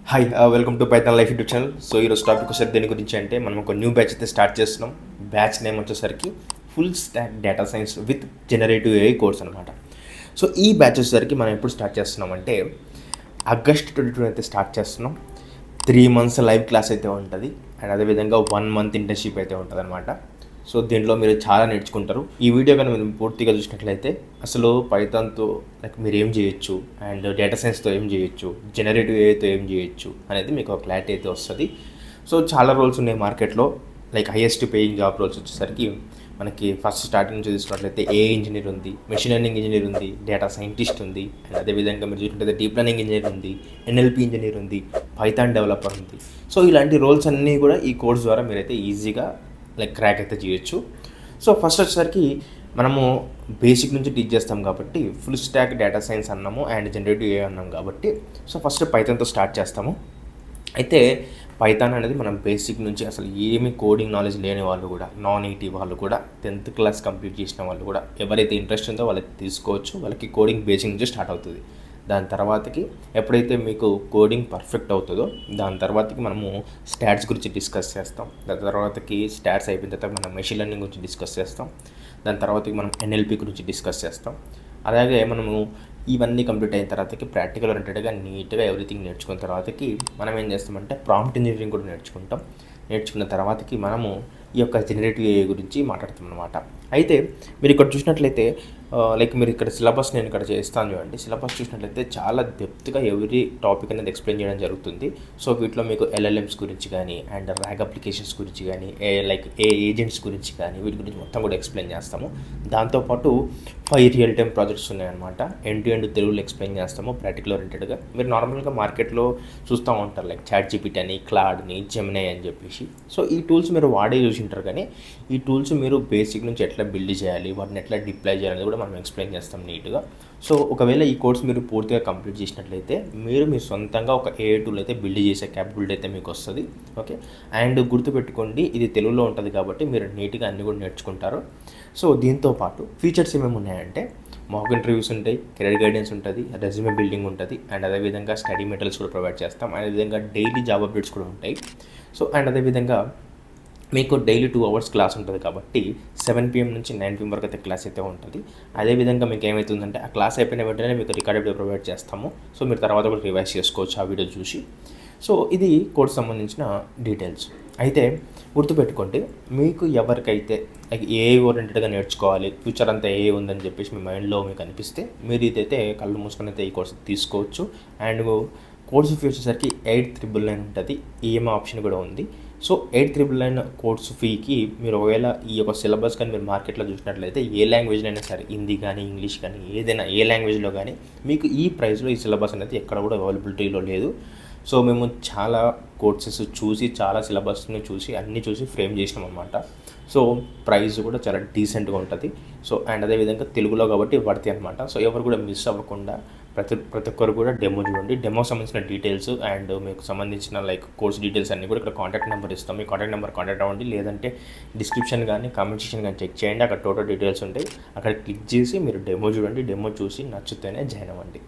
Hi welcome to Python life YouTube channel. So ఈరోజు topic వచ్చేసరికి దేని గురించి అంటే మనం ఒక న్యూ బ్యాచ్ అయితే స్టార్ట్ చేస్తున్నాం. బ్యాచ్ నేమ్ వచ్చేసరికి full stock data science with generative AI course అనమాట. సో ఈ బ్యాచ్ వచ్చేసరికి మనం ఎప్పుడు స్టార్ట్ చేస్తున్నాం అంటే ఆగస్ట్ 22 అయితే స్టార్ట్ చేస్తున్నాం. 3 months లైవ్ క్లాస్ అయితే ఉంటుంది అండ్ అదేవిధంగా 1 month ఇంటర్న్షిప్ అయితే ఉంటుంది అనమాట. సో దీంట్లో మీరు చాలా నేర్చుకుంటారు. ఈ వీడియో కానీ మీరు పూర్తిగా చూసినట్లయితే అసలు పైథాన్తో మీరు ఏం చేయొచ్చు అండ్ డేటా సైన్స్తో ఏం చేయొచ్చు, జనరేటివ్ ఏఐతో ఏం చేయొచ్చు అనేది మీకు ఒక క్లారిటీ అయితే వస్తుంది. సో చాలా రోల్స్ ఉన్నాయి మార్కెట్లో. హైయెస్ట్ పేయింగ్ జాబ్ రోల్స్ వచ్చేసరికి మనకి ఫస్ట్ స్టార్టింగ్ నుంచి తీసుకున్నట్లయితే ఏఐ ఇంజనీర్ ఉంది, మెషిన్ లెర్నింగ్ ఇంజనీర్ ఉంది, డేటా సైంటిస్ట్ ఉంది అండ్ అదేవిధంగా మీరు చూసినట్లయితే డీప్ లెర్నింగ్ ఇంజనీర్ ఉంది, ఎన్ఎల్పి ఇంజనీర్ ఉంది, పైథాన్ డెవలపర్ ఉంది. సో ఇలాంటి రోల్స్ అన్నీ కూడా ఈ కోర్స్ ద్వారా మీరైతే ఈజీగా క్రాక్ అయితే చేయొచ్చు. సో ఫస్ట్ వచ్చేసరికి మనము బేసిక్ నుంచి టీచ్ చేస్తాం కాబట్టి ఫుల్ స్టాక్ డేటా సైన్స్ అన్నాము అండ్ జనరేటివ్ ఏఐ అన్నాం కాబట్టి సో ఫస్ట్ పైథాన్తో స్టార్ట్ చేస్తాము. అయితే పైథాన్ అనేది మనం బేసిక్ నుంచి అసలు ఏమి కోడింగ్ నాలెడ్జ్ లేని వాళ్ళు కూడా, నాన్ ఈటీ వాళ్ళు కూడా, 10th క్లాస్ కంప్లీట్ చేసిన వాళ్ళు కూడా ఎవరైతే ఇంట్రెస్ట్ ఉందో వాళ్ళకి తీసుకోవచ్చు. వాళ్ళకి కోడింగ్ బేసిక్ నుంచి స్టార్ట్ అవుతుంది. దాని తర్వాతకి ఎప్పుడైతే మీకు కోడింగ్ పర్ఫెక్ట్ అవుతుందో దాని తర్వాతకి మనము స్టాట్స్ గురించి డిస్కస్ చేస్తాం. దాని తర్వాతకి స్టాట్స్ అయిపోయిన తర్వాత మనం మెషిన్ లెర్నింగ్ గురించి డిస్కస్ చేస్తాం. దాని తర్వాతకి మనం ఎన్ఎల్పి గురించి డిస్కస్ చేస్తాం. అలాగే మనము ఇవన్నీ కంప్లీట్ అయిన తర్వాతకి ప్రాక్టికల్ ఓరియంటెడ్గా నీట్గా ఎవ్రీథింగ్ నేర్చుకున్న తర్వాతకి మనం ఏం చేస్తామంటే ప్రాంప్ట్ ఇంజనీరింగ్ కూడా నేర్చుకుంటాం. నేర్చుకున్న తర్వాతకి మనము ఈ యొక్క జనరేటివ్ ఏఐ గురించి మాట్లాడతాం అనమాట. అయితే మీరు ఇక్కడ చూసినట్లయితే మీరు ఇక్కడ సిలబస్ నేను ఇక్కడ చేస్తాను చూడండి. సిలబస్ చూసినట్లయితే చాలా డెప్త్గా ఎవ్రీ టాపిక్ అనేది ఎక్స్ప్లెయిన్ చేయడం జరుగుతుంది. సో వీటిలో మీకు ఎల్ఎల్ఎమ్స్ గురించి కానీ అండ్ ర్యాగ్ అప్లికేషన్స్ గురించి కానీ ఏ ఏజెంట్స్ గురించి కానీ వీటి గురించి మొత్తం కూడా ఎక్స్ప్లెయిన్ చేస్తాము. దాంతోపాటు 5 రియల్ టైమ్ ప్రాజెక్ట్స్ ఉన్నాయన్నమాట. ఎండ్ టు ఎండ్ తెలుగులో ఎక్స్ప్లెయిన్ చేస్తాము ప్రాక్టికల్ ఓరియంటెడ్గా. మీరు నార్మల్గా మార్కెట్లో చూస్తూ ఉంటారు చాట్ జీపీటీ అని, క్లాడ్ని, జెమినై అని చెప్పేసి. సో ఈ టూల్స్ మీరు వాడే చూసింటారు కానీ ఈ టూల్స్ మీరు బేసిక్ నుంచి ఎట్లా బిల్డ్ చేయాలి, వాటిని ఎట్లా డిప్లాయ్ చేయాలని కూడా మనం ఎక్స్ప్లెయిన్ చేస్తాం నీట్గా. సో ఒకవేళ ఈ కోర్స్ మీరు పూర్తిగా కంప్లీట్ చేసినట్లయితే మీరు సొంతంగా ఒక ఏఐ టూల్ అయితే బిల్డ్ చేసే క్యాపబిలిటీ అయితే మీకు వస్తుంది. ఓకే, అండ్ గుర్తుపెట్టుకోండి ఇది తెలుగులో ఉంటుంది కాబట్టి మీరు నీట్గా అన్నీ కూడా నేర్చుకుంటారు. సో దీంతో పాటు ఫీచర్స్ ఏమేమి ఉన్నాయంటే మాక్ ఇంటర్వ్యూస్ ఉంటాయి, కెరీర్ గైడెన్స్ ఉంటుంది, రెజ్యూమే బిల్డింగ్ ఉంటుంది అండ్ అదేవిధంగా స్టడీ మెటీరియల్స్ కూడా ప్రొవైడ్ చేస్తాం. అదేవిధంగా డైలీ జాబ్ అప్డేట్స్ కూడా ఉంటాయి. సో అండ్ అదేవిధంగా మీకు డైలీ 2 hours క్లాస్ ఉంటుంది కాబట్టి 7 PM నుంచి 9 PM వరకు అయితే క్లాస్ అయితే ఉంటుంది. అదేవిధంగా మీకు ఏమవుతుందంటే ఆ క్లాస్ అయిపోయిన వెంటనే మీకు రికార్డ్ వీడియో ప్రొవైడ్ చేస్తాము. సో మీరు తర్వాత కూడా రివైజ్ చేసుకోవచ్చు ఆ వీడియో చూసి. సో ఇది కోర్స్ సంబంధించిన డీటెయిల్స్. అయితే గుర్తుపెట్టుకోండి, మీకు ఎవరికైతే ఏఐ ఓరియంటెడ్గా నేర్చుకోవాలి, ఫ్యూచర్ అంతా ఏఐ ఉందని చెప్పేసి మీ మైండ్లో మీకు అనిపిస్తే మీరు ఇదైతే కళ్ళు మూసుకొని అయితే ఈ కోర్స్ తీసుకోవచ్చు. అండ్ కోర్సు ఫీ వచ్చేసరికి 8,999 ఉంటుంది. ఈఎంఐ ఆప్షన్ కూడా ఉంది. సో 8,999 కోర్సు ఫీకి మీరు ఒకవేళ ఈ యొక్క సిలబస్ కానీ మీరు మార్కెట్లో చూసినట్లయితే ఏ లాంగ్వేజ్లో అయినా సరే, హిందీ కానీ ఇంగ్లీష్ కానీ ఏదైనా ఏ లాంగ్వేజ్లో కానీ మీకు ఈ ప్రైస్లో ఈ సిలబస్ అనేది ఎక్కడ కూడా అవైలబిలిటీలో లేదు. సో మేము చాలా కోర్సెస్ చూసి, చాలా సిలబస్ని చూసి, అన్నీ చూసి ఫ్రేమ్ చేసినాం అనమాట. సో ప్రైస్ కూడా చాలా డీసెంట్గా ఉంటుంది. సో అండ్ అదేవిధంగా తెలుగులో కాబట్టి పడతాయి అనమాట. సో ఎవరు కూడా మిస్ అవ్వకుండా ప్రతి ఒక్కరు కూడా డెమో చూడండి. డెమో సంబంధించిన డీటెయిల్స్ అండ్ మీకు సంబంధించిన కోర్స్ డీటెయిల్స్ అన్నీ కూడా ఇక్కడ కాంటాక్ట్ నెంబర్ ఇస్తాం. మీ కాంటాక్ట్ నెంబర్ కాంటాక్ట్ అవ్వండి, లేదంటే డిస్క్రిప్షన్ కానీ కామెంట్ సెక్షన్ కానీ చెక్ చేయండి. అక్కడ టోటల్ డీటెయిల్స్ ఉంటాయి. అక్కడ క్లిక్ చేసి మీరు డెమో చూడండి. డెమో చూసి నచ్చితేనే జాయిన్ అవ్వండి.